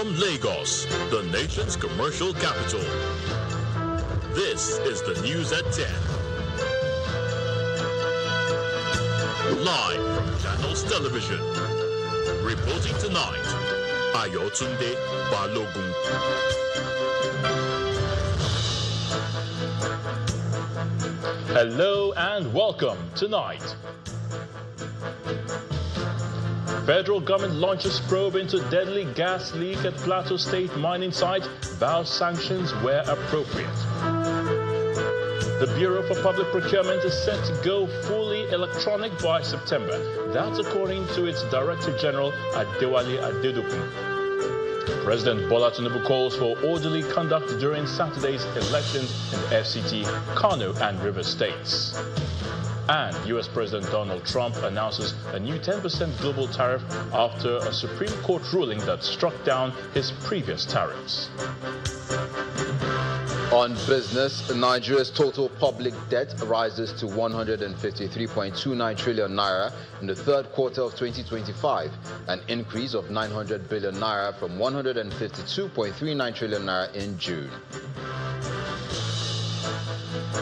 From Lagos, the nation's commercial capital, this is the news at 10. Live from Channels Television. Reporting tonight, Ayotunde Balogun. Hello and welcome tonight. Federal government launches probe into deadly gas leak at Plateau State mining site, vows sanctions where appropriate. The Bureau for Public Procurement is set to go fully electronic by September. That's according to its Director General, Adewale Adedokun. President Bola Tinubu calls for orderly conduct during Saturday's elections in the FCT, Kano and Rivers states. And US President Donald Trump announces a new 10% global tariff after a Supreme Court ruling that struck down his previous tariffs. On business, Nigeria's total public debt rises to 153.29 trillion naira in the third quarter of 2025, an increase of 900 billion naira from 152.39 trillion naira in June.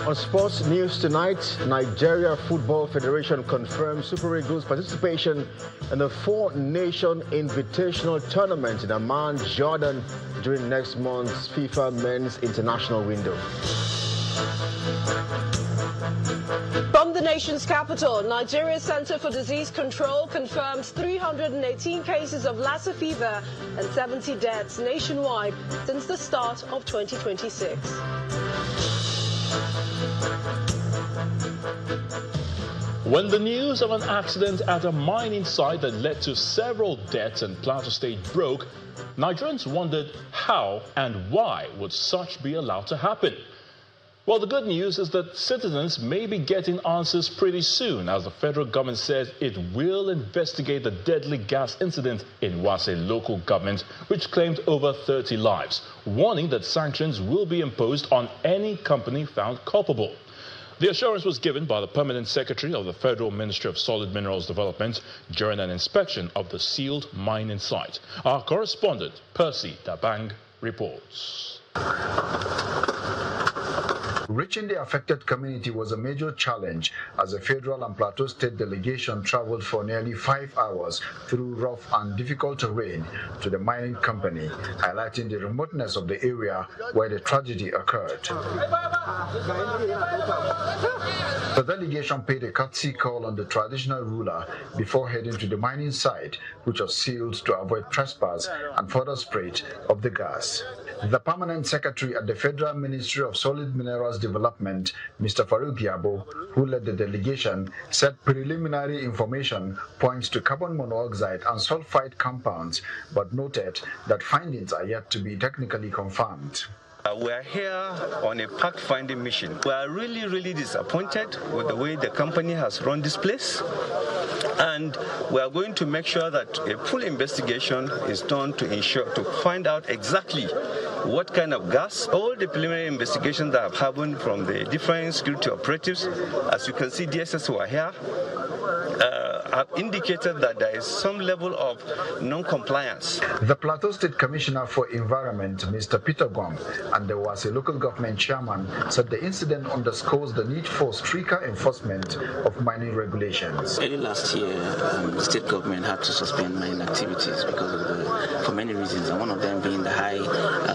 On sports news tonight, Nigeria Football Federation confirms Super Eagles' participation in the four-nation invitational tournament in Amman, Jordan, during next month's FIFA Men's International window. From the nation's capital, Nigeria's Center for Disease Control confirms 318 cases of Lassa fever and 70 deaths nationwide since the start of 2026. When the news of an accident at a mining site that led to several deaths in Plateau State broke, Nigerians wondered how and why would such be allowed to happen. Well, the good news is that citizens may be getting answers pretty soon, as the federal government says it will investigate the deadly gas incident in Wase local government, which claimed over 30 lives, warning that sanctions will be imposed on any company found culpable. The assurance was given by the Permanent Secretary of the Federal Ministry of Solid Minerals Development during an inspection of the sealed mining site. Our correspondent, Percy Dabang, reports. Reaching the affected community was a major challenge as the federal and Plateau State delegation traveled for nearly 5 hours through rough and difficult terrain to the mining company, highlighting the remoteness of the area where the tragedy occurred. The delegation paid a courtesy call on the traditional ruler before heading to the mining site, which was sealed to avoid trespass and further spread of the gas. The Permanent Secretary at the Federal Ministry of Solid Minerals Development, Mr. Farouk Yabo, who led the delegation, said preliminary information points to carbon monoxide and sulfide compounds, but noted that findings are yet to be technically confirmed. We are here on a fact-finding mission. We are really disappointed with the way the company has run this place, and we are going to make sure that a full investigation is done to find out exactly what kind of gas. All the preliminary investigations that have happened from the different security operatives, as you can see, DSS who are here, have indicated that there is some level of non-compliance. The Plateau State Commissioner for Environment, Mr. Peter Gwam, and the Wase local government chairman said the incident underscores the need for stricter enforcement of mining regulations. Early last year, the state government had to suspend mining activities because of for many reasons, and one of them being the high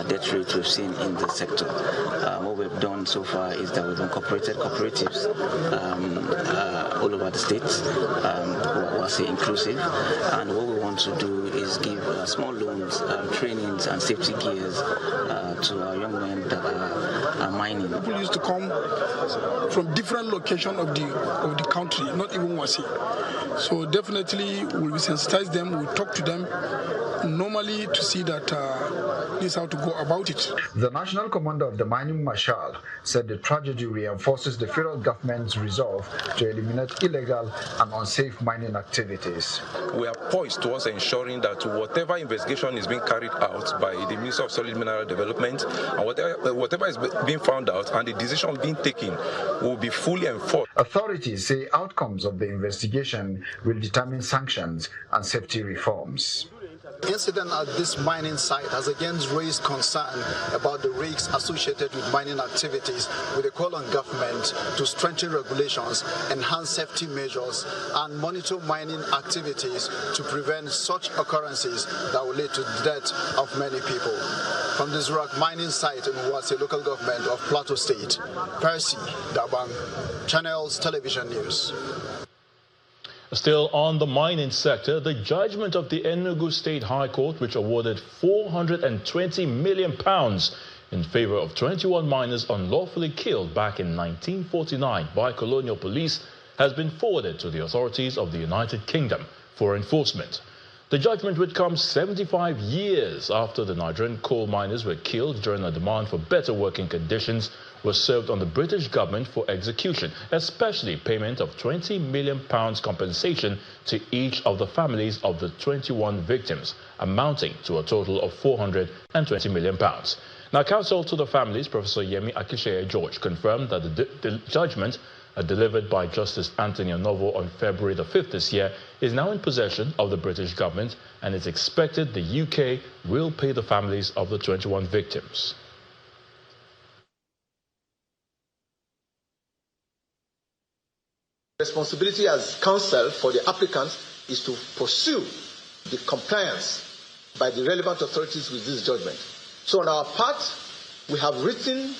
death rate we've seen in the sector. What we've done so far is that we've incorporated cooperatives all over the state, Wase inclusive, and what we want to do is give small loans, trainings and safety gears to our young men that are mining. People used to come from different locations of the country, not even Wase. So definitely we'll sensitize them, we'll talk to them normally to see that this is how to go about it. The National Commander of the Mining Marshal said the tragedy reinforces the federal government's resolve to eliminate illegal and unsafe mining activities. We are poised towards ensuring that whatever investigation is being carried out by the Ministry of Solid Mineral Development and whatever is being found out and the decision being taken will be fully enforced. Authorities say outcomes of the investigation will determine sanctions and safety reforms. Incident at this mining site has again raised concern about the risks associated with mining activities, with a call on government to strengthen regulations, enhance safety measures, and monitor mining activities to prevent such occurrences that will lead to the death of many people. From this rock mining site in Wasi local government of Plateau State, Percy Dabang, Channels Television News. Still on the mining sector, the judgment of the Enugu State High Court, which awarded £420 million in favor of 21 miners unlawfully killed back in 1949 by colonial police, has been forwarded to the authorities of the United Kingdom for enforcement. The judgment, which comes 75 years after the Nigerian coal miners were killed during a demand for better working conditions, was served on the British government for execution, especially payment of £20 million compensation to each of the families of the 21 victims, amounting to a total of £420 million. Now, counsel to the families, Professor Yemi Akisheye George, confirmed that the judgment delivered by Justice Anthony Onovo on February the 5th this year is now in possession of the British government, and it's expected the UK will pay the families of the 21 victims. Responsibility as counsel for the applicant is to pursue the compliance by the relevant authorities with this judgment. So on our part, we have written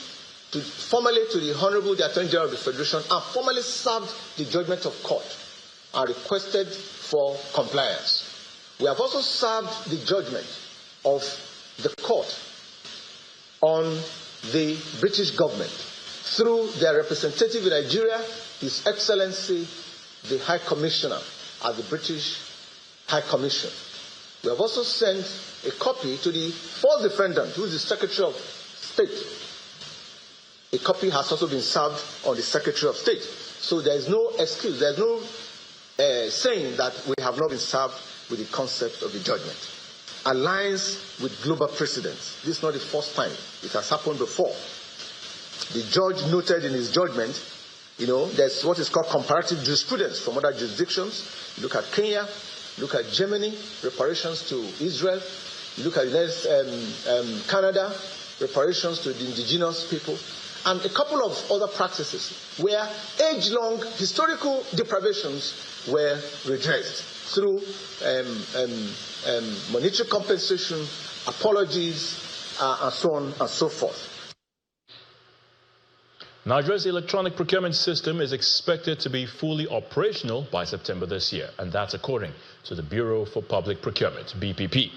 formally to the Honorable the Attorney General of the Federation and formally served the judgment of court and requested for compliance. We have also served the judgment of the court on the British government through their representative in Nigeria, His Excellency the High Commissioner at the British High Commission. We have also sent a copy to the fourth defendant, who is the Secretary of State. A copy has also been served on the Secretary of State. So there is no excuse, there is no saying that we have not been served with the concept of the judgment. Aligns with global precedents. This is not the first time. It has happened before. The judge noted in his judgment, there's what is called comparative jurisprudence from other jurisdictions. You look at Kenya, look at Germany, reparations to Israel. You look at Canada, reparations to the indigenous people. And a couple of other practices where age-long historical deprivations were redressed through monetary compensation, apologies, and so on and so forth. Nigeria's electronic procurement system is expected to be fully operational by September this year, and that's according to the Bureau for Public Procurement, BPP.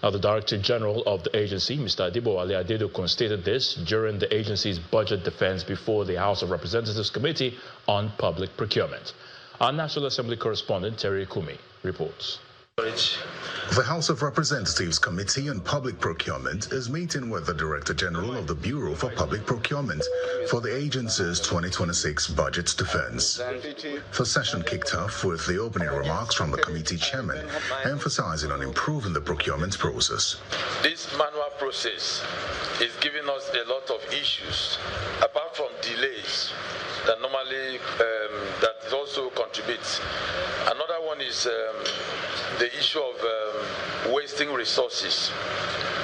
Now, the Director General of the agency, Mr. Adibowale Adedokun, stated this during the agency's budget defense before the House of Representatives Committee on Public Procurement. Our National Assembly correspondent, Terry Kumi, reports. The House of Representatives Committee on Public Procurement is meeting with the Director General of the Bureau for Public Procurement for the agency's 2026 budget defense. The session kicked off with the opening remarks from the committee chairman, emphasizing on improving the procurement process. This manual process is giving us a lot of issues, apart from delays that normally that also contributes. Another one is the issue of wasting resources.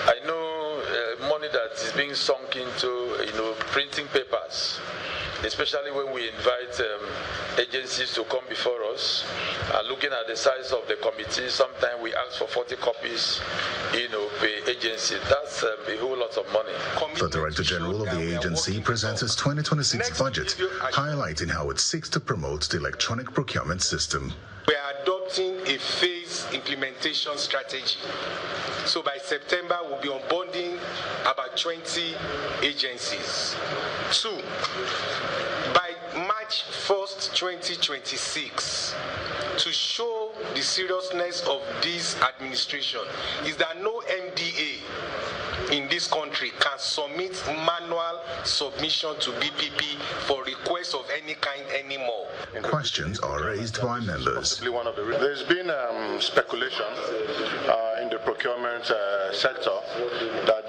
I know money that is being sunk into printing papers, especially when we invite agencies to come before us. Looking at the size of the committee, sometimes we ask for 40 copies, per agency. That's a whole lot of money. The Director General of the agency presents its 2026 budget, highlighting how it seeks to promote the electronic procurement system. We are adopting a phased implementation strategy. So by September, we'll be onboarding about 20 agencies. 2, by March 1st, 2026, to show the seriousness of this administration, is that no MDA in this country can submit manual submission to BPP for requests of any kind anymore. Questions are raised by members. There's been speculation in the procurement sector that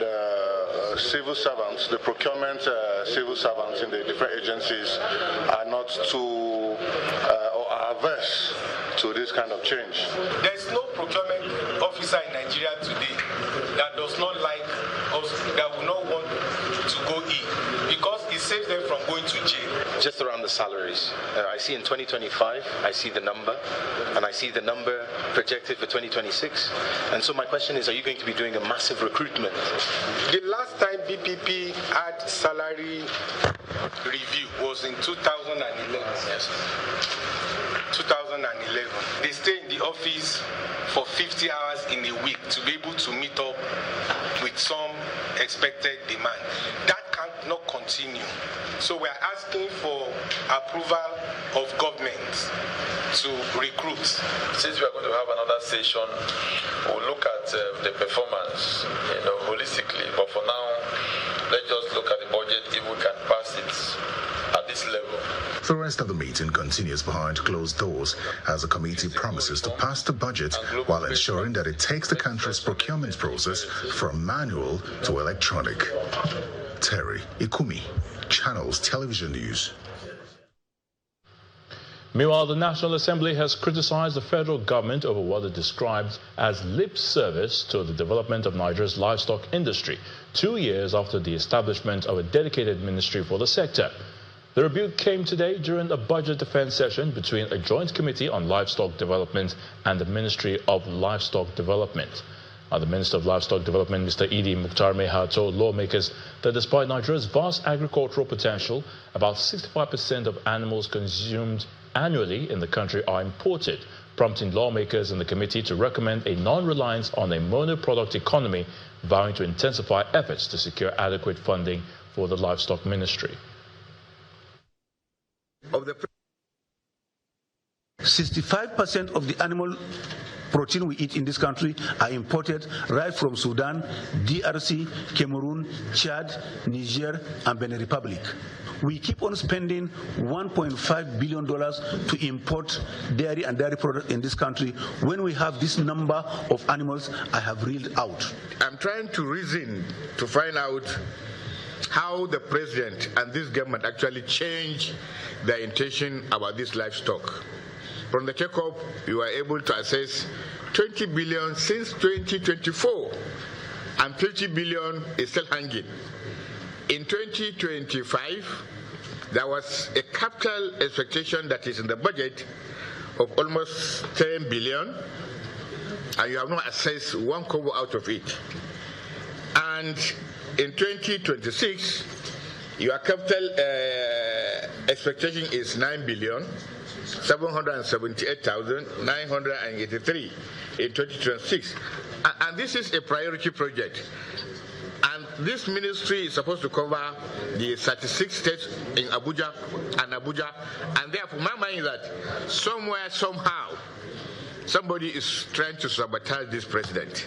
civil servants, the procurement civil servants in the different agencies are not too or are averse to to this kind of change. There's no procurement officer in Nigeria today that does not like us, that will not want to go in, because it saves them from going to jail. Just around the salaries, I see in 2025, I see the number, and I see the number projected for 2026. And so my question is, are you going to be doing a massive recruitment? The last time BPP had salary review was in 2011. Yes. 2011. They stay in the office for 50 hours in a week to be able to meet up with some expected demand. That cannot continue. So we are asking for approval of government to recruit. Since we are going to have another session, we'll look at the performance, holistically. But for now, let's just look at the budget if we can pass it at this level. The rest of the meeting continues behind closed doors as the committee promises to pass the budget while ensuring that it takes the country's procurement process from manual to electronic. Terry Ikumi, Channels Television News. Meanwhile, the National Assembly has criticized the federal government over what it describes as lip service to the development of Nigeria's livestock industry, 2 years after the establishment of a dedicated ministry for the sector. The rebuke came today during a budget defense session between a joint committee on livestock development and the Ministry of Livestock Development. The Minister of Livestock Development, Mr. Idi Mukhtar Meha, told lawmakers that despite Nigeria's vast agricultural potential, about 65% of animals consumed annually in the country are imported, prompting lawmakers in the committee to recommend a non-reliance on a monoproduct economy, vowing to intensify efforts to secure adequate funding for the livestock ministry. 65% of the animal protein we eat in this country are imported right from Sudan, DRC, Cameroon, Chad, Niger, and Benin Republic. We keep on spending $1.5 billion to import dairy and dairy products in this country when we have this number of animals I have reeled out. I'm trying to reason to find out how the president and this government actually changed their intention about this livestock. From the checkup, you were able to assess 20 billion since 2024, and 50 billion is still hanging. In 2025, there was a capital expectation that is in the budget of almost 10 billion, and you have not assessed one kobo out of it. And in 2026, your capital expectation is 9 billion. 778,983 in 2026. And this is a priority project. And this ministry is supposed to cover the 36 states in Abuja. And therefore, my mind is that somewhere, somehow, somebody is trying to sabotage this president.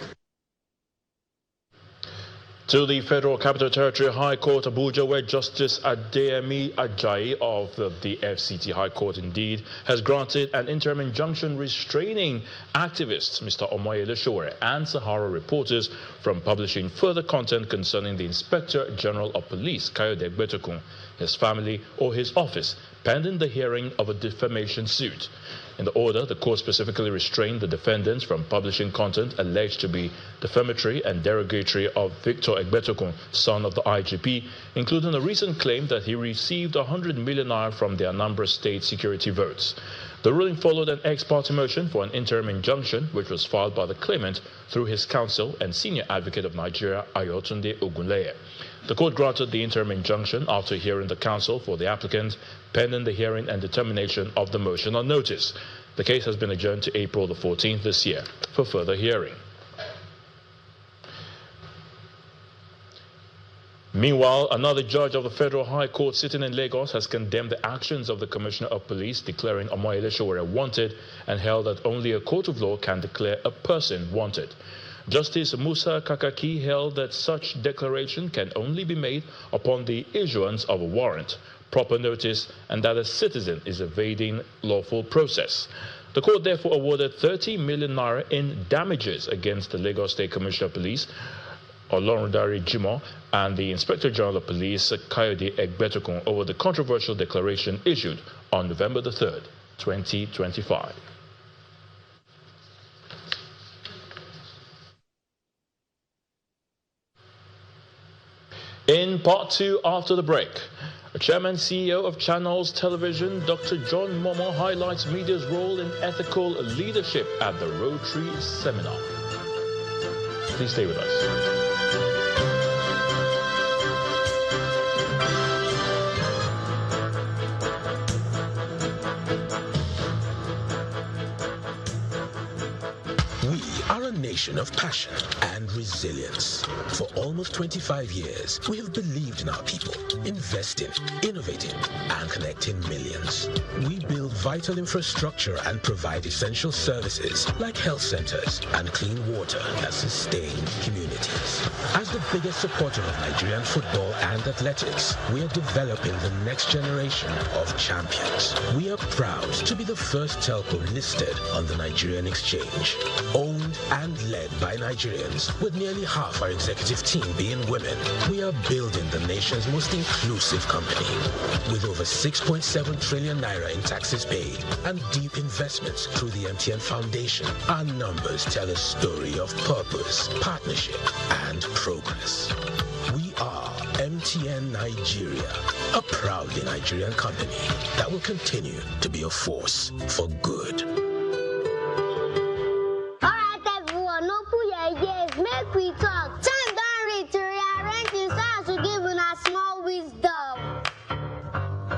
To the Federal Capital Territory High Court, Abuja, where Justice Adeyemi Ajayi of the FCT High Court indeed has granted an interim injunction restraining activists Mr. Omoyele Sowore and Sahara reporters from publishing further content concerning the Inspector General of Police, Kayode Egbetokun, his family or his office, pending the hearing of a defamation suit. In the order, the court specifically restrained the defendants from publishing content alleged to be defamatory and derogatory of Victor Egbetokun, son of the IGP, including a recent claim that he received 100 million naira from the Anambra State security votes. The ruling followed an ex parte motion for an interim injunction, which was filed by the claimant through his counsel and senior advocate of Nigeria, Ayotunde Ogunleye. The court granted the interim injunction after hearing the counsel for the applicant, pending the hearing and determination of the motion on notice. The case has been adjourned to April the 14th this year for further hearing. Meanwhile, another judge of the Federal High Court sitting in Lagos has condemned the actions of the Commissioner of Police, declaring Omoyele Sowore wanted, and held that only a court of law can declare a person wanted. Justice Musa Kakaki held that such declaration can only be made upon the issuance of a warrant, proper notice, and that a citizen is evading lawful process. The court therefore awarded 30 million naira in damages against the Lagos State Commissioner of Police, Olorundare Jimoh, and the Inspector General of Police, Kayode Egbetokun, over the controversial declaration issued on November the 3rd, 2025. In part 2 after the break. Chairman CEO of Channels Television, Dr. John Momo, highlights media's role in ethical leadership at the Rotary Seminar. Please stay with us. Nation of passion and resilience. For almost 25 years, we have believed in our people, investing, innovating, and connecting millions. We build vital infrastructure and provide essential services like health centers and clean water that sustain communities. As the biggest supporter of Nigerian football and athletics, we are developing the next generation of champions. We are proud to be the first telco listed on the Nigerian exchange, owned and led by Nigerians, with nearly half our executive team being women. We are building the nation's most inclusive company. With over 6.7 trillion naira in taxes paid and deep investments through the MTN Foundation, our numbers tell a story of purpose, partnership, and progress. We are MTN Nigeria, a proudly Nigerian company that will continue to be a force for good. Make we talk. Time don't reach to rearrange the stars to give una small wisdom.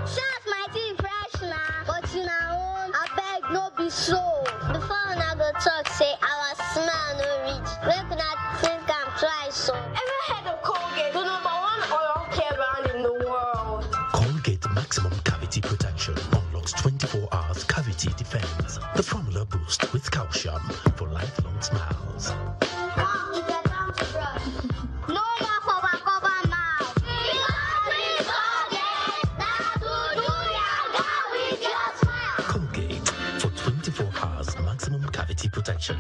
Shout my tea fresh now, but you know, I beg no be so. Before una go talk, say our smell no reach. Make una think I'm try so. Ever heard of Colgate, the #1 oral care brand in the world? Colgate Maximum Cavity Protection unlocks 24 hours cavity defense. The formula boost with calcium for lifelong smiles. Protection.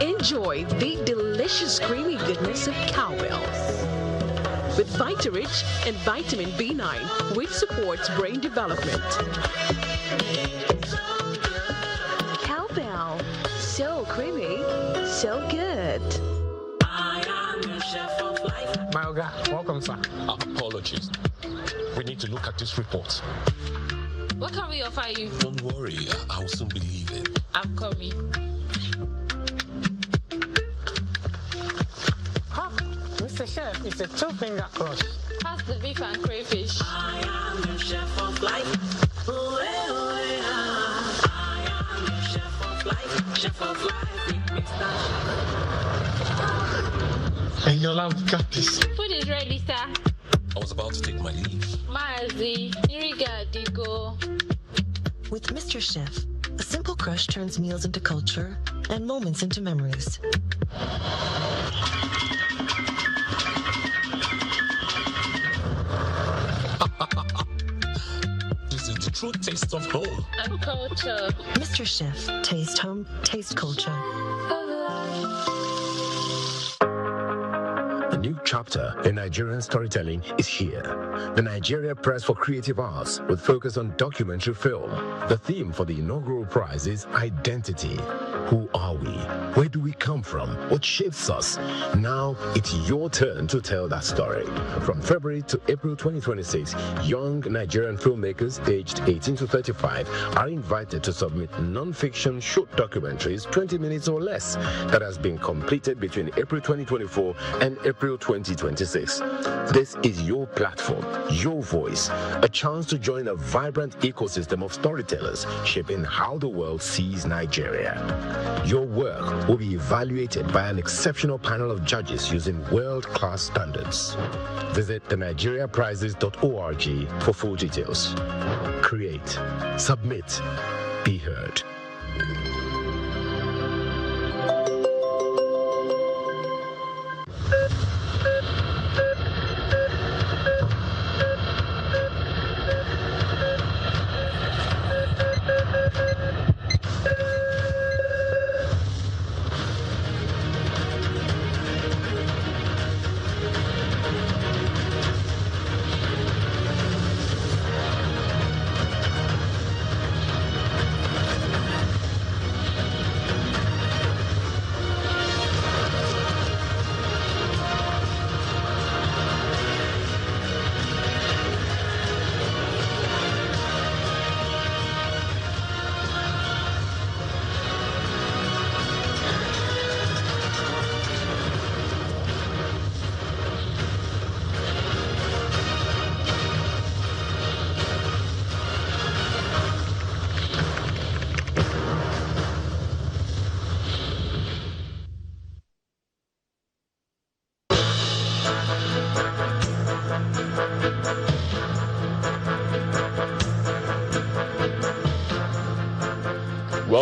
Enjoy the delicious creamy goodness of cowbell. With Vitarich and vitamin B9, which supports brain development. Cowbell, so creamy, so good. My Oga, welcome, sir. Apologies. We need to look at this report. What can we offer you? Don't worry, I will soon be leaving. I'm coming. Huh? Mr. Chef, it's a 2-finger crush. Pass the beef and crayfish. I am your chef of life. I am your chef of life. Chef of life with Mr. Hey, Yola, we got this. Food is ready, sir. I was about to take my leave. Mazi, Irigadigo. With Mr. Chef, a simple crush turns meals into culture and moments into memories. This is the true taste of home. And culture. Mr. Chef, taste home, taste culture. A new chapter in Nigerian storytelling is here. The Nigeria Prize for Creative Arts with focus on documentary film. The theme for the inaugural prize is identity. Who are we? Where do we come from? What shapes us? Now it's your turn to tell that story. From February to April 2026, young Nigerian filmmakers aged 18 to 35 are invited to submit non-fiction short documentaries, 20 minutes or less, that has been completed between April 2024 and April 2026. This is your platform, your voice, a chance to join a vibrant ecosystem of storytellers shaping how the world sees Nigeria. Your work will be evaluated by an exceptional panel of judges using world-class standards. Visit thenigeriaprizes.org for full details. Create, submit, be heard.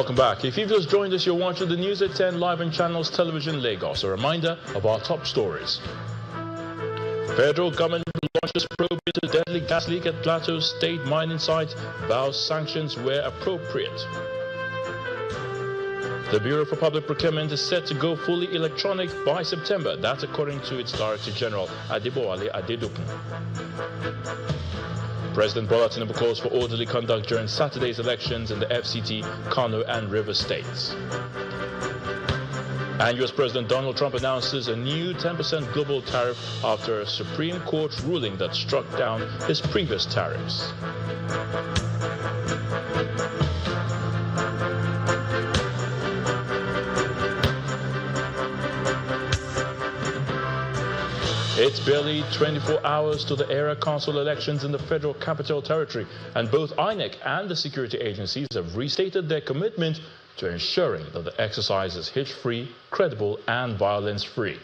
Welcome back. If you've just joined us, you're watching the News at 10 live on Channels Television Lagos. A reminder of our top stories. Federal government launches probe into deadly gas leak at Plateau state mining site, vows sanctions where appropriate. The Bureau for Public Procurement is set to go fully electronic by September. That's according to its Director General, Adebowale Adedokun. President Bola Tinubu calls for orderly conduct during Saturday's elections in the FCT, Kano and Rivers states. And US President Donald Trump announces a new 10% global tariff after a Supreme Court ruling that struck down his previous tariffs. It's barely 24 hours to the area council elections in the Federal Capital Territory, and both INEC and the security agencies have restated their commitment to ensuring that the exercise is hitch-free, credible, and violence-free.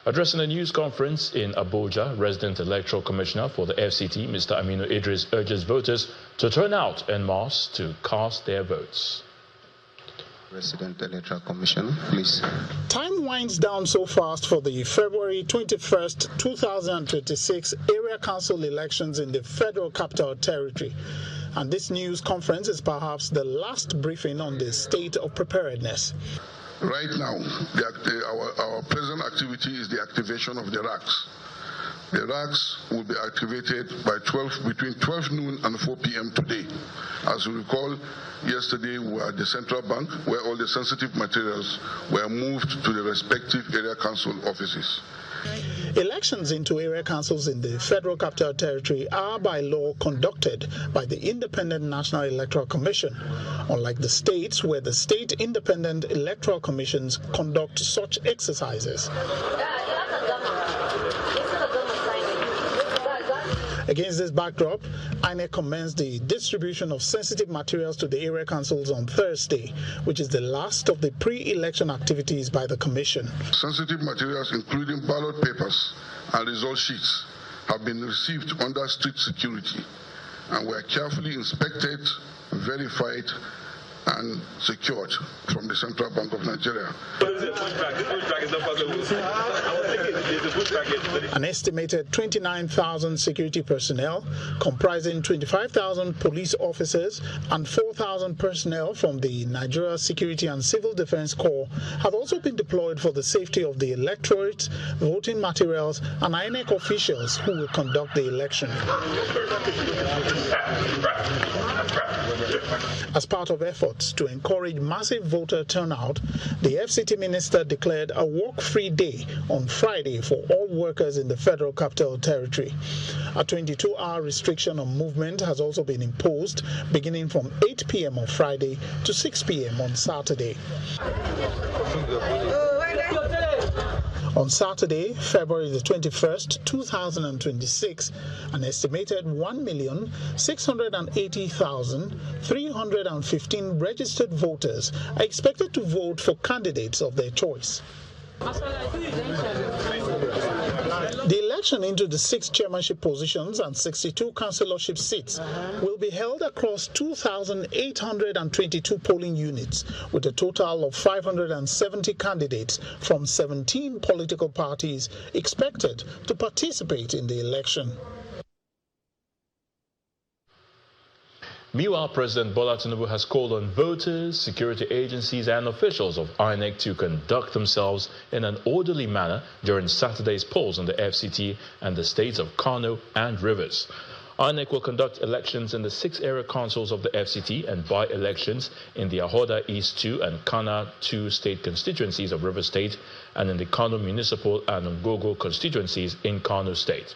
Addressing a news conference in Abuja, Resident Electoral Commissioner for the FCT, Mr. Aminu Idris, urges voters to turn out en masse to cast their votes. Resident Electoral Commission, please. Time winds down so fast for the February 21st, 2026 Area Council elections in the Federal Capital Territory. And this news conference is perhaps the last briefing on the state of preparedness. Right now, our present activity is the activation of the racks. The racks will be activated by between 12 noon and 4 p.m. today. As you recall, yesterday we were at the Central Bank where all the sensitive materials were moved to the respective area council offices. Elections into area councils in the Federal Capital Territory are by law conducted by the Independent National Electoral Commission, unlike the states where the state independent electoral commissions conduct such exercises. Against this backdrop, INEC commenced the distribution of sensitive materials to the area councils on Thursday, which is the last of the pre-election activities by the Commission. Sensitive materials, including ballot papers and result sheets, have been received under strict security and were carefully inspected, verified, and secured from the Central Bank of Nigeria. An estimated 29,000 security personnel, comprising 25,000 police officers and 4,000 personnel from the Nigeria Security and Civil Defense Corps, have also been deployed for the safety of the electorate, voting materials, and INEC officials who will conduct the election. As part of efforts to encourage massive voter turnout, the FCT minister declared a work-free day on Friday for all workers in the Federal Capital Territory. A 22-hour restriction on movement has also been imposed, beginning from 8 p.m. on Friday to 6 p.m. on Saturday. On Saturday, February the 21st, 2026, an estimated 1,680,315 registered voters are expected to vote for candidates of their choice. The election into the 6 chairmanship positions and 62 councillorship seats will be held across 2,822 polling units, with a total of 570 candidates from 17 political parties expected to participate in the election. Meanwhile, President Bola Tinubu has called on voters, security agencies and officials of INEC to conduct themselves in an orderly manner during Saturday's polls in the FCT and the states of Kano and Rivers. INEC will conduct elections in the 6 area councils of the FCT and by-elections in the Ahoda East 2 and Kana 2 state constituencies of Rivers State and in the Kano Municipal and Ngogo constituencies in Kano State.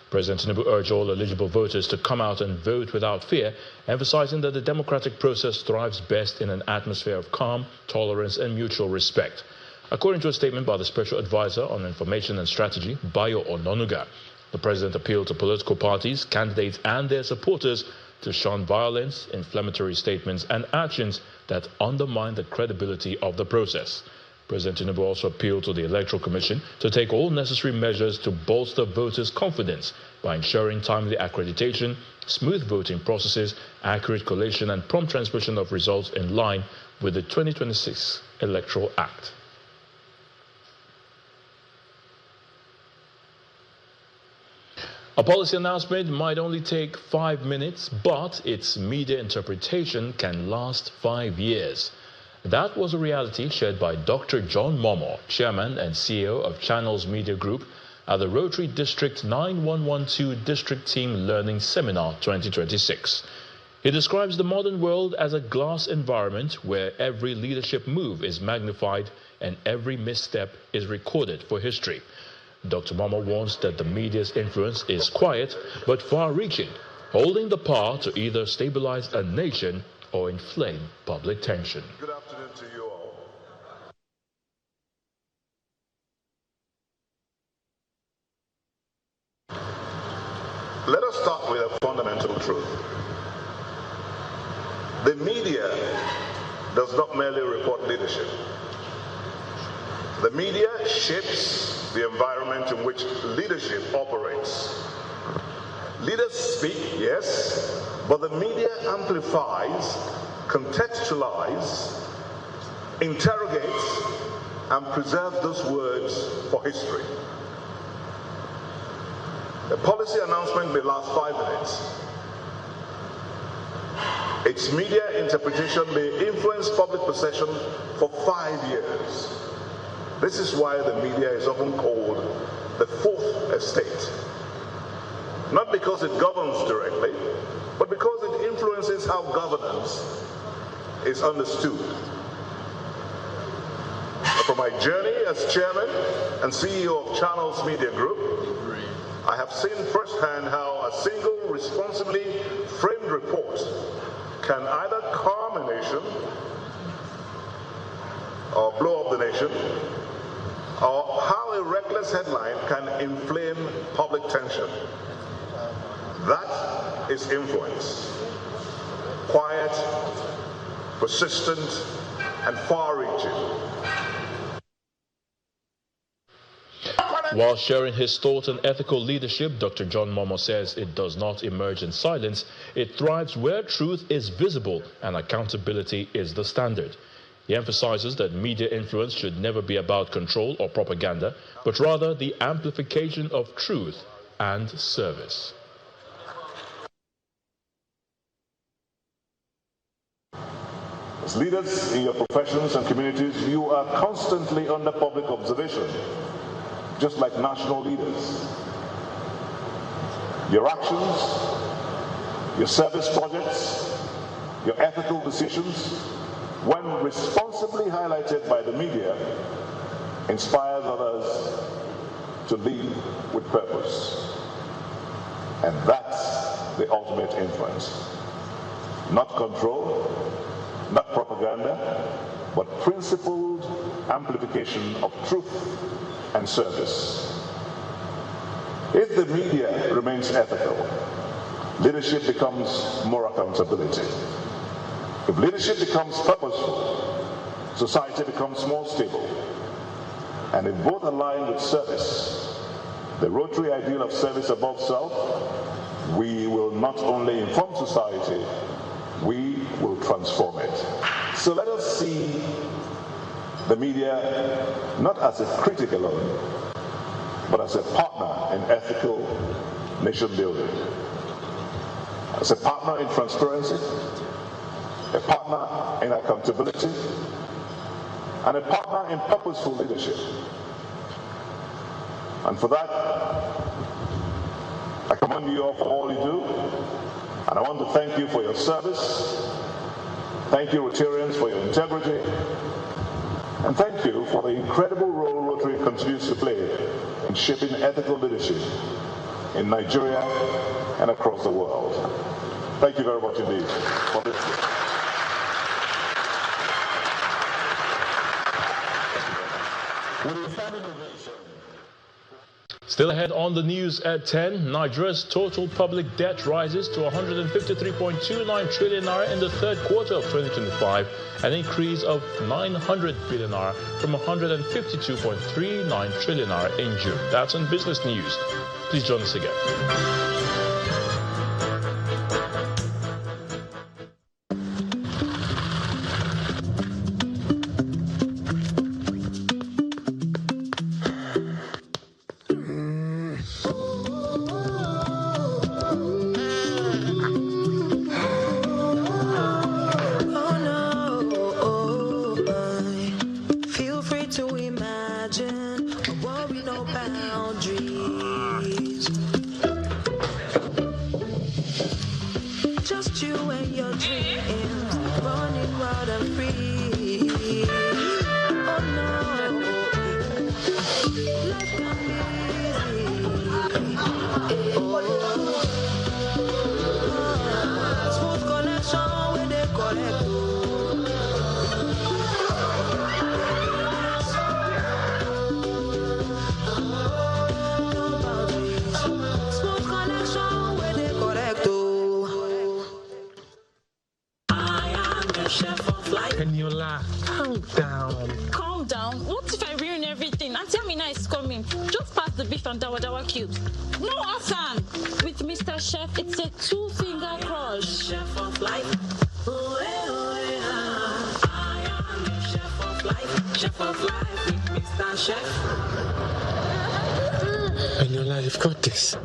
President Tinubu urged all eligible voters to come out and vote without fear, emphasizing that the democratic process thrives best in an atmosphere of calm, tolerance, and mutual respect. According to a statement by the Special Advisor on Information and Strategy, Bayo Ononuga, the president appealed to political parties, candidates, and their supporters to shun violence, inflammatory statements, and actions that undermine the credibility of the process. President Tinubu also appealed to the Electoral Commission to take all necessary measures to bolster voters' confidence by ensuring timely accreditation, smooth voting processes, accurate collation and prompt transmission of results in line with the 2026 Electoral Act. A policy announcement might only take 5 minutes, but its media interpretation can last 5 years. That was a reality shared by Dr. John Momo, Chairman and CEO of Channels Media Group, at the Rotary District 9112 District Team Learning Seminar 2026. He describes the modern world as a glass environment where every leadership move is magnified and every misstep is recorded for history. Dr. Momo warns that the media's influence is quiet but far-reaching, holding the power to either stabilize a nation or inflame public tension. Good afternoon to you all. Let us start with a fundamental truth. The media does not merely report leadership. The media shapes the environment in which leadership operates. Leaders speak, yes, but the media amplifies, contextualizes, interrogates, and preserves those words for history. A policy announcement may last 5 minutes. Its media interpretation may influence public perception for 5 years. This is why the media is often called the fourth estate. Not because it governs directly, but because it influences how governance is understood. From my journey as chairman and CEO of Channels Media Group, I have seen firsthand how a single responsibly framed report can either calm a nation or blow up the nation, or how a reckless headline can inflame public tension. That is influence. Quiet, persistent, and far-reaching. While sharing his thoughts on ethical leadership, Dr. John Momo says it does not emerge in silence. It thrives where truth is visible and accountability is the standard. He emphasizes that media influence should never be about control or propaganda, but rather the amplification of truth and service. As leaders in your professions and communities, you are constantly under public observation, just like national leaders. Your actions, your service projects, your ethical decisions, when responsibly highlighted by the media, inspires others to lead with purpose. And that's the ultimate influence. Not control, not propaganda, but principled amplification of truth and service. If the media remains ethical, leadership becomes more accountability. If leadership becomes purposeful, society becomes more stable. And if both align with service, the Rotary ideal of service above self, we will not only inform society, we will transform it. So let us see the media not as a critic alone, but as a partner in ethical nation building, as a partner in transparency, a partner in accountability, and a partner in purposeful leadership. And for that, I commend you all for all you do, and I want to thank you for your service. Thank you, Rotarians, for your integrity, and thank you for the incredible role Rotary continues to play in shaping ethical leadership in Nigeria and across the world. Thank you very much indeed for listening. Still ahead on the news at 10, Nigeria's total public debt rises to 153.29 trillion naira in the third quarter of 2025, an increase of 900 billion naira from 152.39 trillion naira in June. That's in business news. Please join us again. Calm down. What if I ruin everything? Auntie Amina is coming. Just pass the beef and dawa cubes. No, Hassan. With Mr. Chef, it's a two-finger crush. Chef of life. I am the chef of life. Chef of life with Mr. Chef. Eniola, you've got this.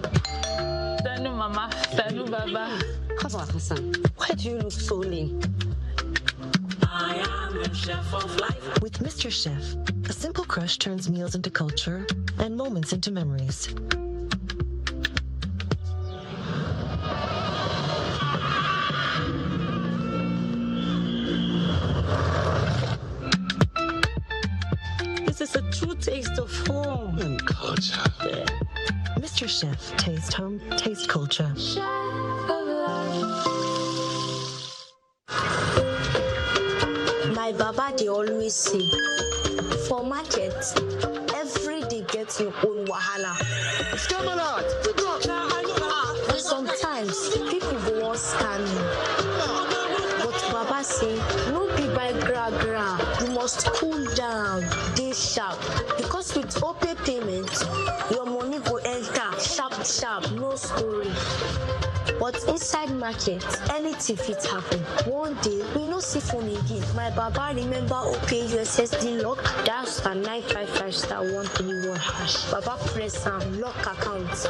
Tanu Mama. Tanu Baba. Hassan, why do you look so lean? I am the chef of life. With Mr. Chef, a simple crush turns meals into culture and moments into memories. This is a true taste of home and culture. Mr. Chef, taste home, taste culture. Chef of life. My Baba, they always say, for market, every day gets your own wahala. Sometimes people go on scamming, but Baba say, no be by gra. You must cool down, dey sharp, because with OPay payment, your money go enter sharp, no story. But inside market, anything fit happen. One day, we no see phone again. My Baba remember OPay USSD lock, dial *955*131#. Baba press am, lock account.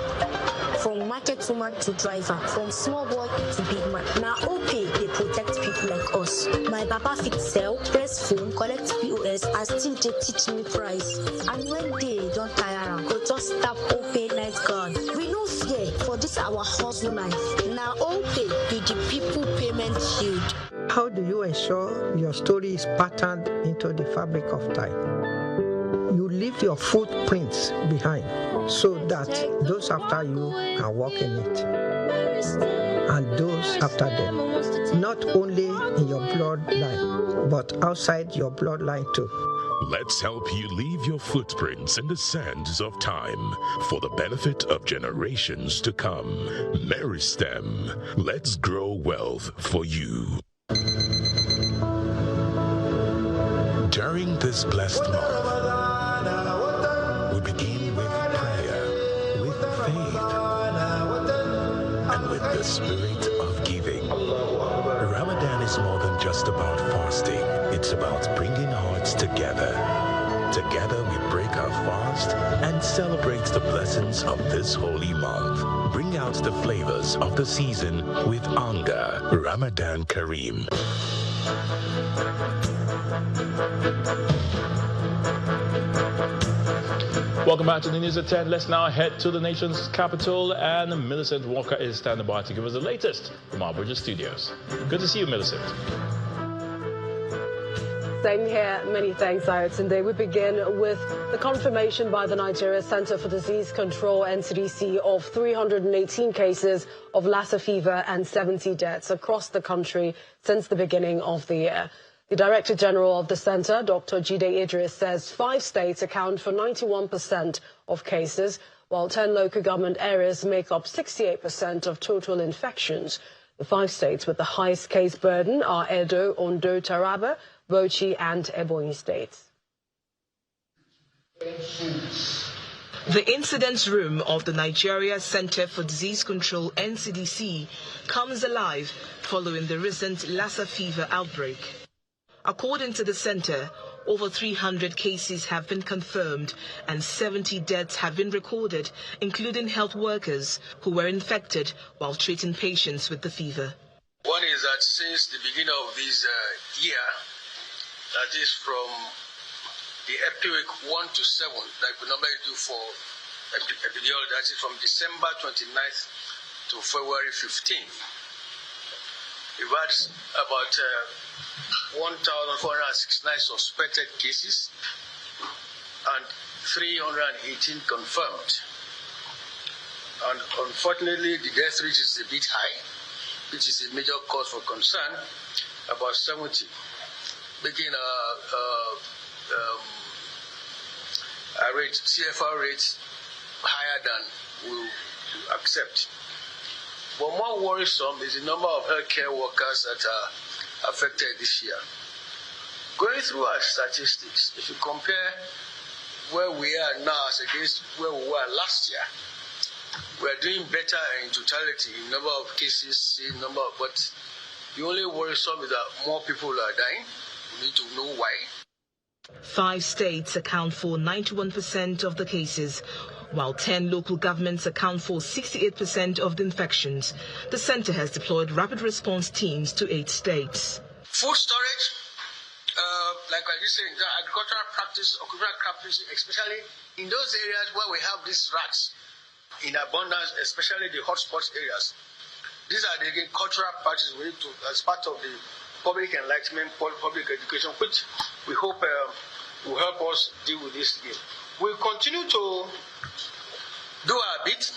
From market woman to driver, from small boy to big man. Now OPay, they protect people like us. My Baba fit sell, press phone, collect POS, and still they teach me price. And when they don't tire am, go just tap OPay night guard. We no fear for this our hustle life. Now OPay be the people payment shield. How do you ensure your story is patterned into the fabric of time? You leave your footprints behind so that those after you can walk in it, and those after them, not only in your bloodline, but outside your bloodline too. Let's help you leave your footprints in the sands of time for the benefit of generations to come. Meristem, let's grow wealth for you. During this blessed month, we begin with prayer, with faith, and with the spirit of giving. Ramadan is more than just about fasting. It's about bringing hearts together. Together we break our fast and celebrate the blessings of this holy month. Bring out the flavors of the season with Anga. Ramadan Kareem. Welcome back to the news at 10. Let's now head to the nation's capital, and Millicent Walker is standing by to give us the latest from our Bridget Studios. Good to see you, Millicent. Same here. Many thanks, Ayotunde. We begin with the confirmation by the Nigeria Center for Disease Control, NCDC, of 318 cases of Lassa fever and 70 deaths across the country since the beginning of the year. The Director General of the Center, Dr. Jide Idris, says 5 states account for 91% of cases, while 10 local government areas make up 68% of total infections. The 5 states with the highest case burden are Edo, Ondo, Taraba, Bauchi and Ebonyi states. The incident room of the Nigeria Center for Disease Control (NCDC) comes alive following the recent Lassa fever outbreak. According to the center, over 300 cases have been confirmed and 70 deaths have been recorded, including health workers who were infected while treating patients with the fever. One is that since the beginning of this year, that is from the epic 1 to 7, like we normally do for epidemiology, that is from December 29th to February 15th. We've had about 1,469 suspected cases and 318 confirmed. And unfortunately, the death rate is a bit high, which is a major cause for concern, about 70, making a rate, CFR rate higher than we accept. But more worrisome is the number of healthcare workers that are affected this year. Going through our statistics, if you compare where we are now as against where we were last year, we are doing better in totality, in number of cases, but the only worrisome is that more people are dying. We need to know why. 5 states account for 91% of the cases, while 10 local governments account for 68% of the infections. The center has deployed rapid response teams to 8 states. Food storage, like I just said, the agricultural practice, occupational practice, especially in those areas where we have these rats in abundance, especially the hotspots areas. These are the cultural practices we need to, as part of the public enlightenment, public education, which we hope will help us deal with this again. We'll continue to do our bit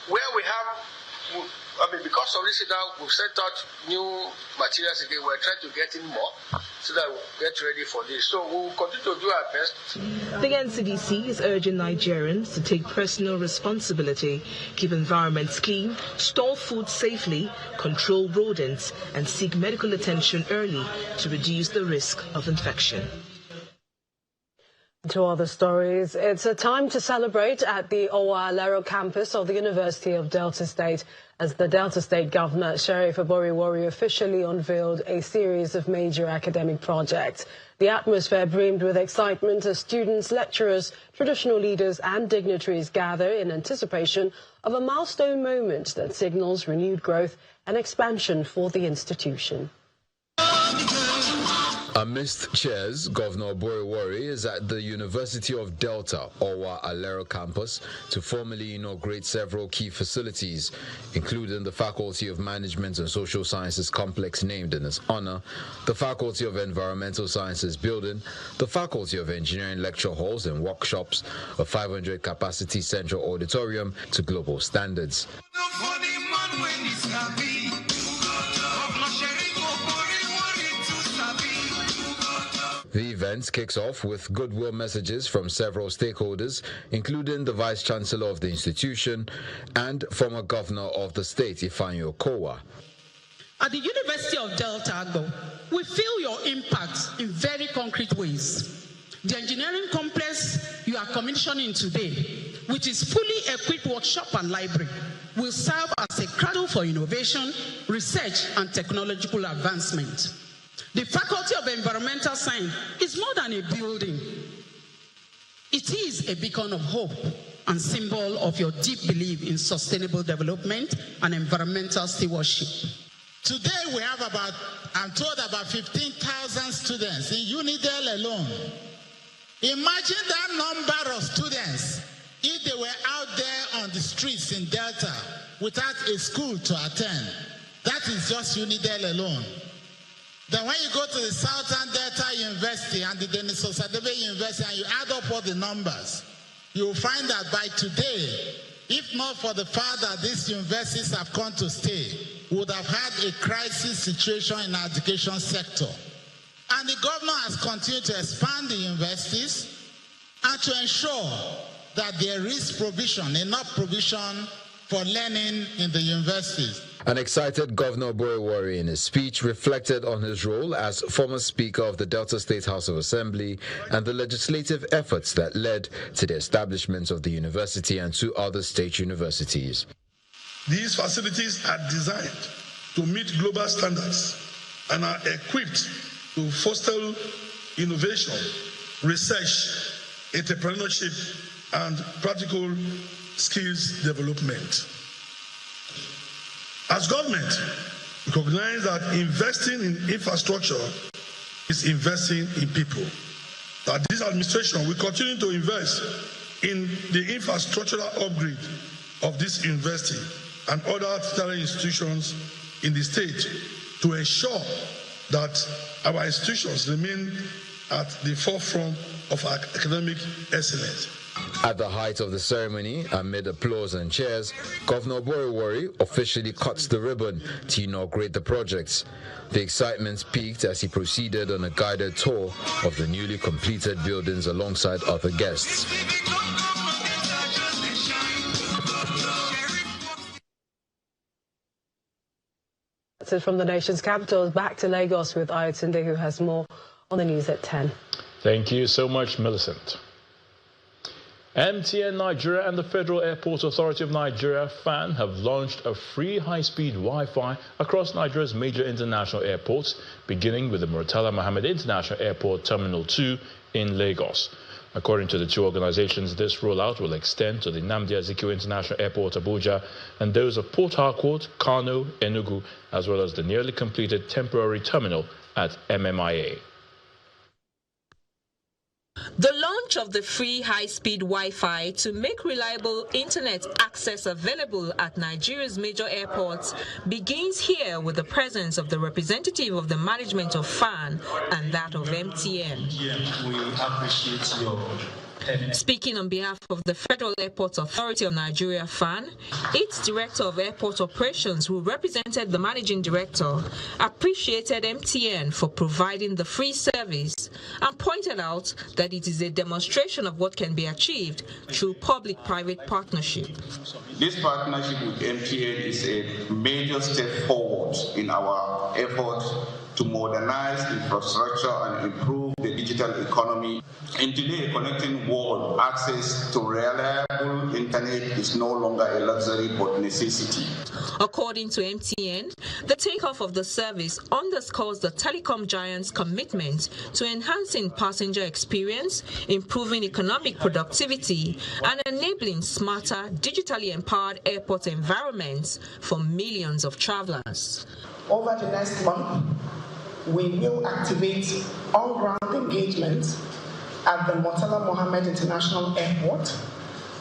where we have, because of this, we've sent out new materials again. We're trying to get in more so that we'll get ready for this. So we'll continue to do our best. The NCDC is urging Nigerians to take personal responsibility, keep environments clean, store food safely, control rodents, and seek medical attention early to reduce the risk of infection. To other stories, it's a time to celebrate at the Owa Alero campus of the University of Delta State as the Delta State Governor, Sheriff Oboriwori, officially unveiled a series of major academic projects. The atmosphere brimmed with excitement as students, lecturers, traditional leaders and dignitaries gather in anticipation of a milestone moment that signals renewed growth and expansion for the institution. Amidst cheers, Governor Oboriwori is at the University of Delta, Owa Alero campus, to formally inaugurate several key facilities, including the Faculty of Management and Social Sciences complex named in his honor, the Faculty of Environmental Sciences building, the Faculty of Engineering lecture halls and workshops, a 500-capacity central auditorium to global standards. The event kicks off with goodwill messages from several stakeholders, including the Vice Chancellor of the institution and former Governor of the state, Ifeanyi Okowa. At the University of Delta Agbo, we feel your impact in very concrete ways. The engineering complex you are commissioning today, which is fully equipped workshop and library, will serve as a cradle for innovation, research and technological advancement. The Faculty of Environmental Science is more than a building. It is a beacon of hope and symbol of your deep belief in sustainable development and environmental stewardship. Today we have I'm told about 15,000 students in Unidel alone. Imagine that number of students if they were out there on the streets in Delta without a school to attend. That is just Unidel alone. Then when you go to the Southern Delta University and the Denis Osadebe University and you add up all the numbers, you will find that by today, if not for the fact that these universities have come to stay, we would have had a crisis situation in our education sector. And the governor has continued to expand the universities and to ensure that there is provision, enough provision for learning in the universities. An excited Governor Boye in his speech reflected on his role as former Speaker of the Delta State House of Assembly and the legislative efforts that led to the establishment of the university and 2 other state universities. These facilities are designed to meet global standards and are equipped to foster innovation, research, entrepreneurship, and practical skills development. As government, we recognize that investing in infrastructure is investing in people. That this administration will continue to invest in the infrastructural upgrade of this university and other tertiary institutions in the state to ensure that our institutions remain at the forefront of academic excellence. At the height of the ceremony, amid applause and cheers, Governor Boye officially cuts the ribbon to inaugurate the projects. The excitement peaked as he proceeded on a guided tour of the newly completed buildings alongside other guests. So from the nation's capital, back to Lagos with Ayotunde, who has more on the news at 10. Thank you so much, Millicent. MTN Nigeria and the Federal Airport Authority of Nigeria, FAN, have launched a free high-speed Wi-Fi across Nigeria's major international airports, beginning with the Murtala Mohammed International Airport Terminal 2 in Lagos. According to the 2 organizations, this rollout will extend to the Nnamdi Azikiwe International Airport, Abuja, and those of Port Harcourt, Kano, Enugu, as well as the nearly completed temporary terminal at MMIA. The launch of the free high-speed Wi-Fi to make reliable internet access available at Nigeria's major airports begins here with the presence of the representative of the management of FAN and that of MTN. We appreciate your Speaking on behalf of the Federal Airport Authority of Nigeria, FAN, its Director of Airport Operations, who represented the Managing Director, appreciated MTN for providing the free service and pointed out that it is a demonstration of what can be achieved through public-private partnership. This partnership with MTN is a major step forward in our efforts to modernize infrastructure and improve the digital economy. In today's connecting world, access to reliable internet is no longer a luxury but necessity. According to MTN, the takeoff of the service underscores the telecom giant's commitment to enhancing passenger experience, improving economic productivity, and enabling smarter, digitally empowered airport environments for millions of travelers. Over the next month, we will activate on-ground engagement at the Murtala Mohammed International Airport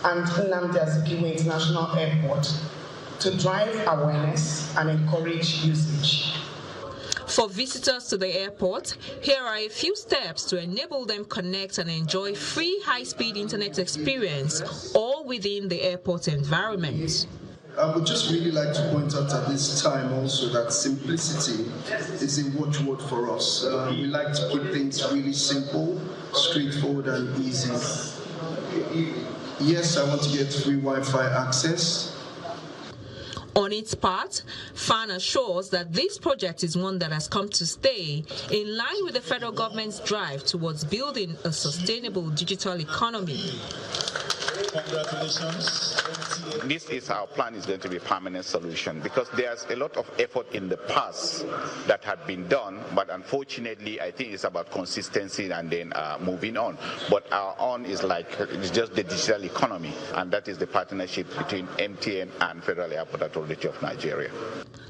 and Nnamdi Azikiwe International Airport to drive awareness and encourage usage. For visitors to the airport, here are a few steps to enable them connect and enjoy free high-speed internet experience all within the airport environment. I would just really like to point out at this time also that simplicity is a watchword for us. We like to keep things really simple, straightforward and easy. Yes, I want to get free Wi-Fi access. On its part, FAN assures that this project is one that has come to stay, in line with the federal government's drive towards building a sustainable digital economy. Congratulations. This is our plan is going to be a permanent solution because there's a lot of effort in the past that had been done, but unfortunately I think it's about consistency and then moving on. But our own is like it's just the digital economy, and that is the partnership between MTN and Federal Airport Authority of Nigeria.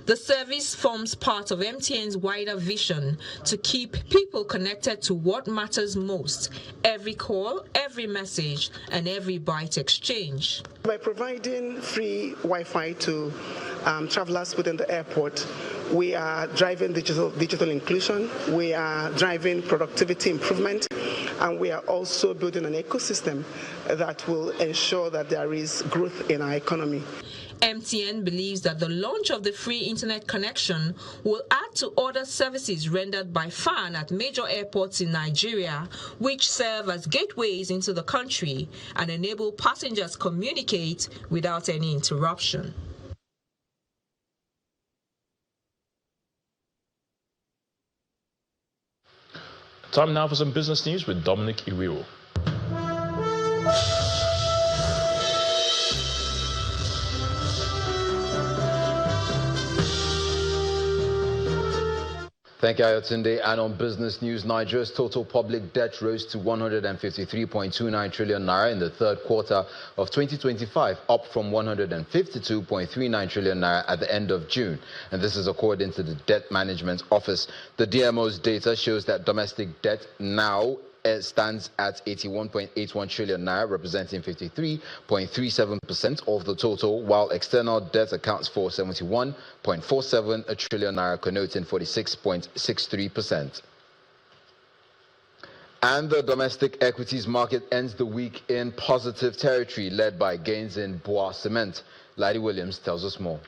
The service forms part of MTN's wider vision to keep people connected to what matters most: every call, every message, and every byte exchange. By providing free Wi-Fi to travelers within the airport, we are driving digital inclusion, we are driving productivity improvement, and we are also building an ecosystem that will ensure that there is growth in our economy. MTN believes that the launch of the free internet connection will add to other services rendered by FAN at major airports in Nigeria, which serve as gateways into the country and enable passengers communicate without any interruption. Time now for some business news with Dominic Iwiwo. Thank you, Ayotunde. And on business news, Nigeria's total public debt rose to 153.29 trillion naira in the third quarter of 2025, up from 152.39 trillion naira at the end of June. And this is according to the Debt Management Office. The DMO's data shows that domestic debt now stands at 81.81 trillion naira, representing 53.37% of the total, while external debt accounts for 71.47 trillion naira, connoting 46.63%. And the domestic equities market ends the week in positive territory, led by gains in Bois Cement. Lady Williams tells us more.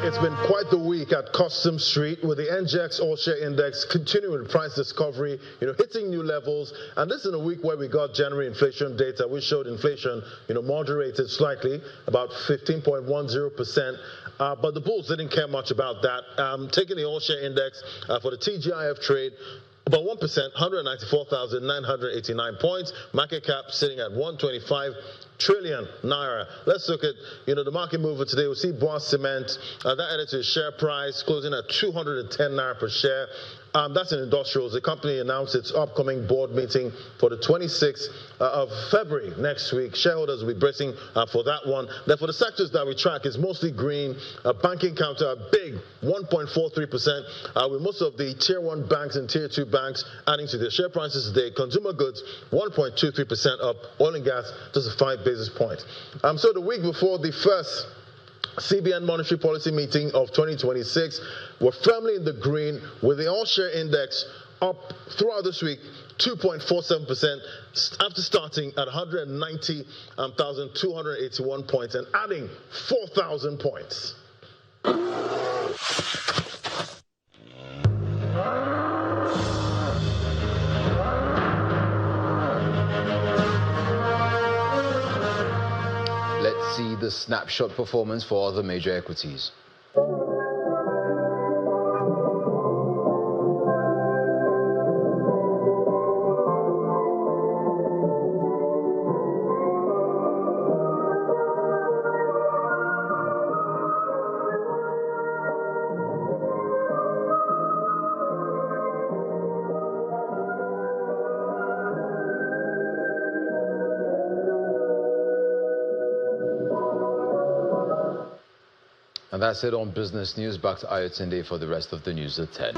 It's been quite the week at Custom Street, with the NGX All-Share Index continuing price discovery, hitting new levels. And this is a week where we got January inflation data, which showed inflation, moderated slightly, about 15.10%. But the bulls didn't care much about that. Taking the All-Share Index for the TGIF trade, about 1%, 194,989 points. Market cap sitting at 125 trillion naira. Let's look at, the market mover today. We'll see Bois Cement. That added to the share price, closing at 210 naira per share. That's in industrials. The company announced its upcoming board meeting for the 26th of February next week. Shareholders will be bracing for that one. Then for the sectors that we track, it's mostly green. Banking counter, a big 1.43%, with most of the tier 1 banks and tier 2 banks adding to their share prices today. Consumer goods, 1.23% up. Oil and gas, just a 5 basis point. So the week before the first CBN monetary policy meeting of 2026, we're firmly in the green, with the all-share index up throughout this week 2.47% after starting at 190,281 points and adding 4,000 points. Let's see the snapshot performance for other major equities. And that's it on business news. Back to Ayotunde for the rest of the news at 10.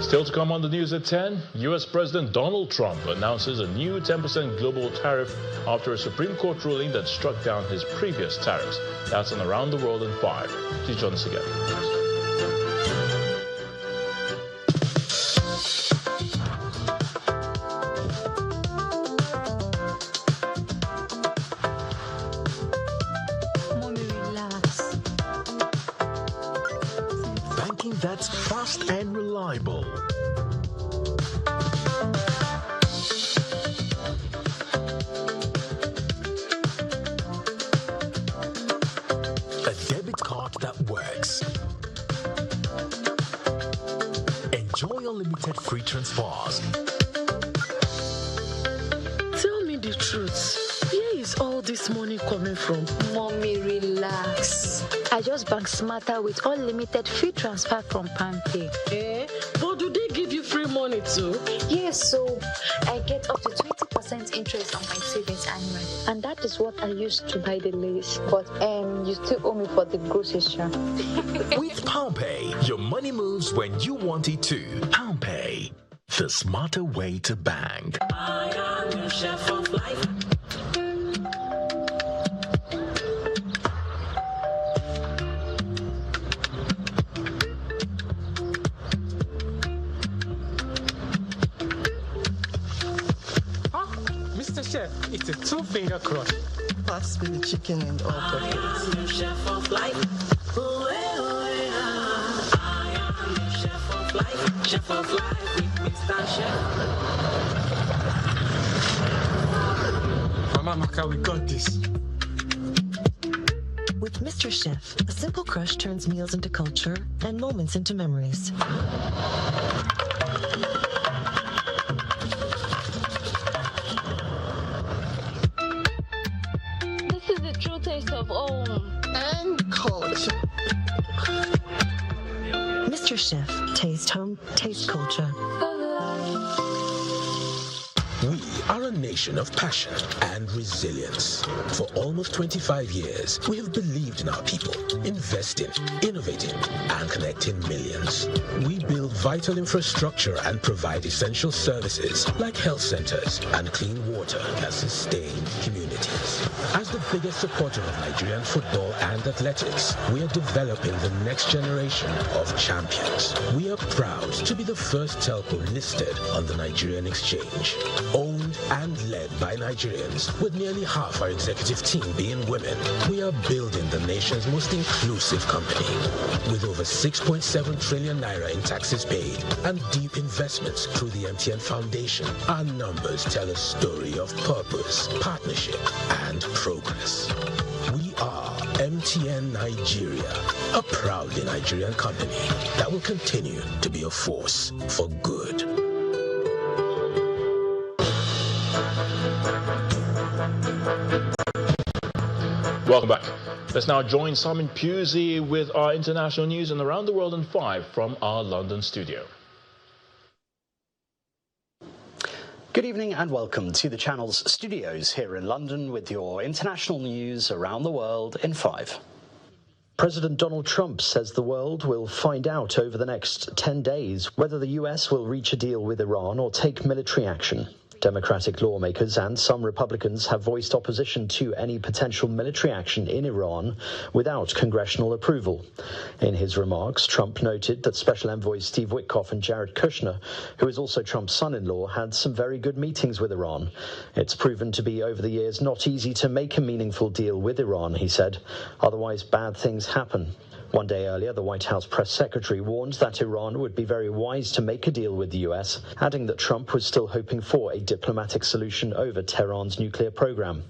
Still to come on the news at 10, U.S. President Donald Trump announces a new 10% global tariff after a Supreme Court ruling that struck down his previous tariffs. That's on Around the World in 5. Please join us again. That's fast and reliable. A debit card that works. Enjoy unlimited free transfers. Tell me the truth. Where is all this money coming from? Mommy, relax. I just bank smarter with unlimited free transfer from PalmPay. But do they give you free money too? Yes, so I get up to 20% interest on my savings annually. And that is what I use to buy the lace. But you still owe me for the groceries shop. With PalmPay, your money moves when you want it to. PalmPay, the smarter way to bank. I am your chef of life. Mr. Chef, it's a two-finger crush. Pass me the chicken and all pockets. I am the chef of life. I am the chef of life. Chef of life with Mr. Chef. Mama Maka, we got this. With Mr. Chef, a simple crush turns meals into culture and moments into memories. This is the true taste of home and culture. Mr. Chef, taste home, taste culture. We are a nation of passion and resilience. For almost 25 years, we have believed in our people, investing, innovating, and connecting millions. We build vital infrastructure and provide essential services like health centers and clean water that sustain communities. As the biggest supporter of Nigerian football and athletics, we are developing the next generation of champions. We are proud to be the first telco listed on the Nigerian exchange. Owned and led by Nigerians, with nearly half our executive team being women, we are building the nation's most inclusive company. With over 6.7 trillion naira in taxes paid and deep investments through the MTN Foundation, our numbers tell a story of purpose, partnership, and progress. We are MTN Nigeria, a proudly Nigerian company that will continue to be a force for good. Welcome back. Let's now join Simon Pusey with our international news and around the world in 5 from our London studio. Good evening and welcome to the channel's studios here in London with your international news around the world in 5. President Donald Trump says the world will find out over the next 10 days whether the US will reach a deal with Iran or take military action. Democratic lawmakers and some Republicans have voiced opposition to any potential military action in Iran without congressional approval. In his remarks, Trump noted that Special Envoy Steve Witkoff and Jared Kushner, who is also Trump's son-in-law, had some very good meetings with Iran. It's proven to be over the years not easy to make a meaningful deal with Iran, he said. Otherwise, bad things happen. One day earlier, the White House press secretary warned that Iran would be very wise to make a deal with the US, adding that Trump was still hoping for a diplomatic solution over Tehran's nuclear program.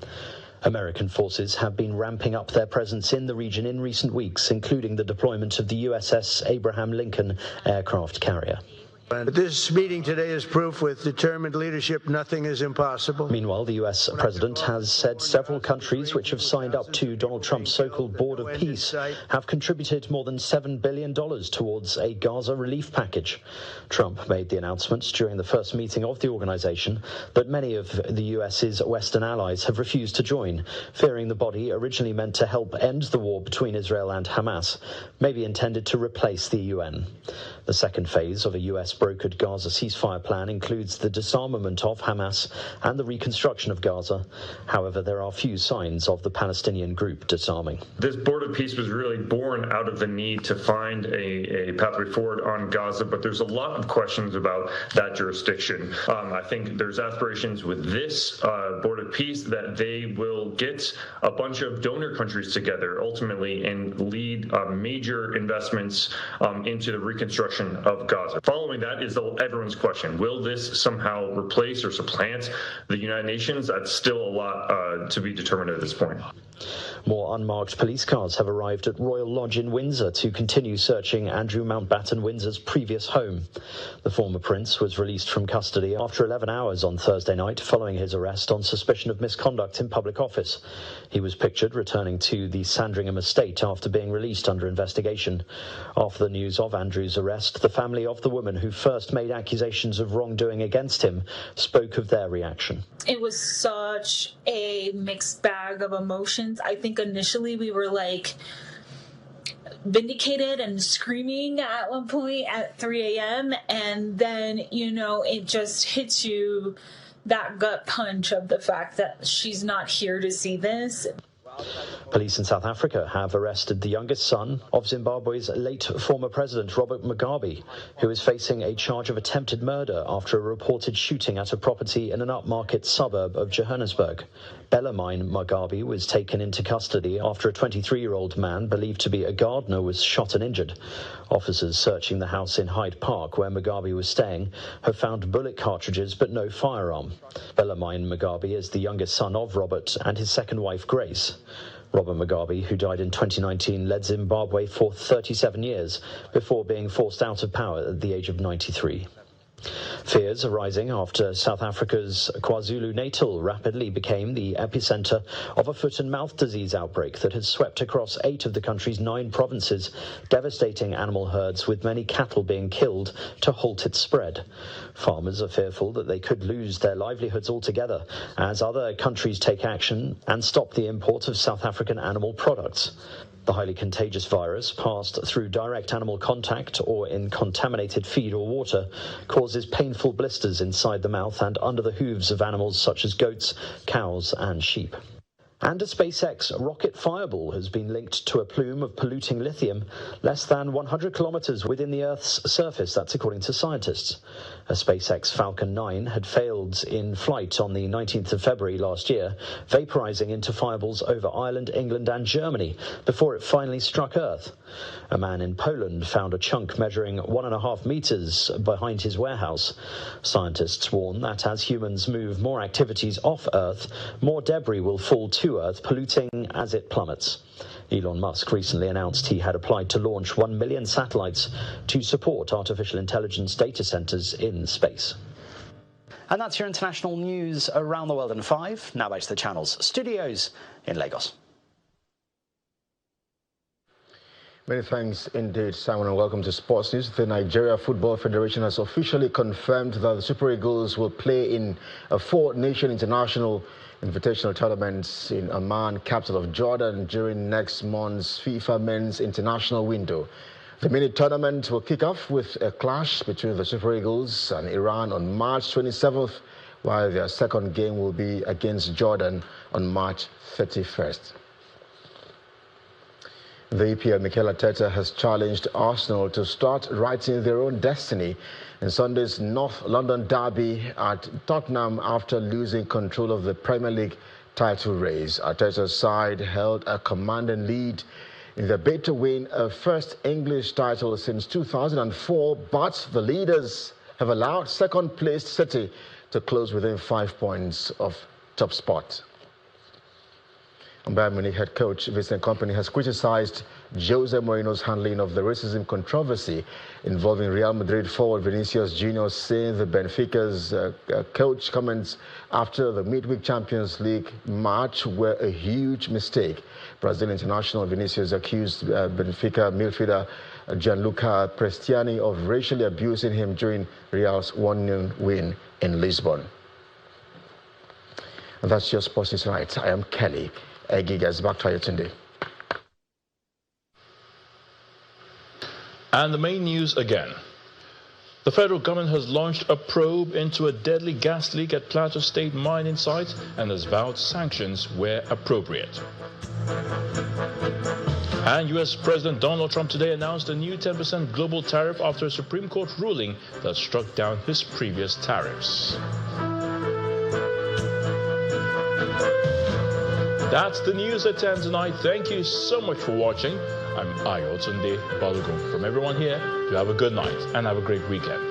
American forces have been ramping up their presence in the region in recent weeks, including the deployment of the USS Abraham Lincoln aircraft carrier. This meeting today is proof with determined leadership nothing is impossible. Meanwhile, the US president has said several countries which have signed up to Donald Trump's so-called Board of Peace have contributed more than $7 billion towards a Gaza relief package. Trump made the announcements during the first meeting of the organization, but many of the US's Western allies have refused to join, fearing the body, originally meant to help end the war between Israel and Hamas, may be intended to replace the UN. The second phase of a US-brokered Gaza ceasefire plan includes the disarmament of Hamas and the reconstruction of Gaza. However, there are few signs of the Palestinian group disarming. This Board of Peace was really born out of the need to find a pathway forward on Gaza, but there's a lot of questions about that jurisdiction. I think there's aspirations with this Board of Peace that they will get a bunch of donor countries together ultimately and lead major investments into the reconstruction of Gaza. Following that is everyone's question. Will this somehow replace or supplant the United Nations? That's still a lot to be determined at this point. More unmarked police cars have arrived at Royal Lodge in Windsor to continue searching Andrew Mountbatten Windsor's previous home. The former prince was released from custody after 11 hours on Thursday night following his arrest on suspicion of misconduct in public office. He was pictured returning to the Sandringham estate after being released under investigation. After the news of Andrew's arrest, the family of the woman who first made accusations of wrongdoing against him spoke of their reaction. It was such a mixed bag of emotions. I think initially we were like vindicated and screaming at one point at 3 a.m. and then, it just hits you that gut punch of the fact that she's not here to see this. Police in South Africa have arrested the youngest son of Zimbabwe's late former president, Robert Mugabe, who is facing a charge of attempted murder after a reported shooting at a property in an upmarket suburb of Johannesburg. Bellarmine Mugabe was taken into custody after a 23-year-old man believed to be a gardener was shot and injured. Officers searching the house in Hyde Park, where Mugabe was staying, have found bullet cartridges but no firearm. Bellarmine Mugabe is the youngest son of Robert and his second wife, Grace. Robert Mugabe, who died in 2019, led Zimbabwe for 37 years before being forced out of power at the age of 93. Fears are rising after South Africa's KwaZulu-Natal rapidly became the epicenter of a foot and mouth disease outbreak that has swept across 8 of the country's 9 provinces, devastating animal herds with many cattle being killed to halt its spread. Farmers are fearful that they could lose their livelihoods altogether as other countries take action and stop the import of South African animal products. The highly contagious virus, passed through direct animal contact or in contaminated feed or water, causes painful blisters inside the mouth and under the hooves of animals such as goats, cows and sheep. And a SpaceX rocket fireball has been linked to a plume of polluting lithium less than 100 kilometers within the Earth's surface, that's according to scientists. A SpaceX Falcon 9 had failed in flight on the 19th of February last year, vaporizing into fireballs over Ireland, England and Germany before it finally struck Earth. A man in Poland found a chunk measuring 1.5 meters behind his warehouse. Scientists warn that as humans move more activities off Earth, more debris will fall to Earth, polluting as it plummets. Elon Musk recently announced he had applied to launch 1 million satellites to support artificial intelligence data centers in space. And that's your international news around the world in 5. Now back to the channel's studios in Lagos. Many thanks indeed, Simon, and welcome to Sports News. The Nigeria Football Federation has officially confirmed that the Super Eagles will play in a 4-nation international invitational tournaments in Amman, capital of Jordan, during next month's FIFA Men's International window. The mini-tournament will kick off with a clash between the Super Eagles and Iran on March 27th, while their second game will be against Jordan on March 31st. The EPL Mikel Arteta has challenged Arsenal to start writing their own destiny in Sunday's North London derby at Tottenham after losing control of the Premier League title race. Arteta's side held a commanding lead in the bid to win a first English title since 2004, but the leaders have allowed second-placed City to close within 5 points of top spot. And Bayern Munich head coach Vincent Kompany has criticized Jose Mourinho's handling of the racism controversy involving Real Madrid forward Vinicius Junior, saying the Benfica's coach comments after the midweek Champions League match were a huge mistake. Brazil international Vinicius accused Benfica midfielder Gianluca Prestiani of racially abusing him during Real's 1-0 win in Lisbon. And that's your Sports News Tonight. I am Kelly Egigas. Back to you today. And the main news again. The federal government has launched a probe into a deadly gas leak at Plateau State mining site and has vowed sanctions where appropriate. And U.S. President Donald Trump today announced a new 10% global tariff after a Supreme Court ruling that struck down his previous tariffs. That's the news at 10 tonight. Thank you so much for watching. I'm Ayotunde Balogun. From everyone here, you have a good night and have a great weekend.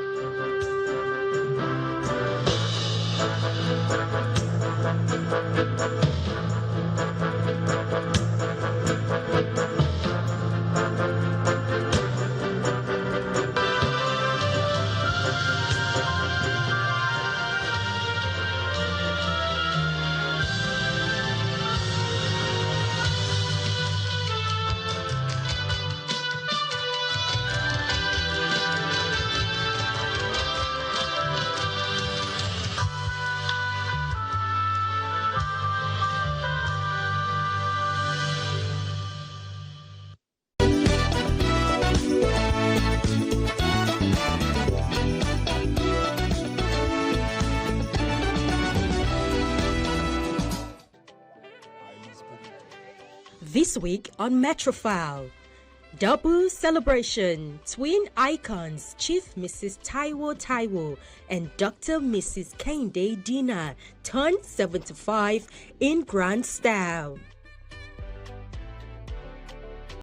This week on Metrofile, double celebration. Twin icons Chief Mrs. Taiwo and Dr. Mrs. Kehinde Dina turned 75 in grand style.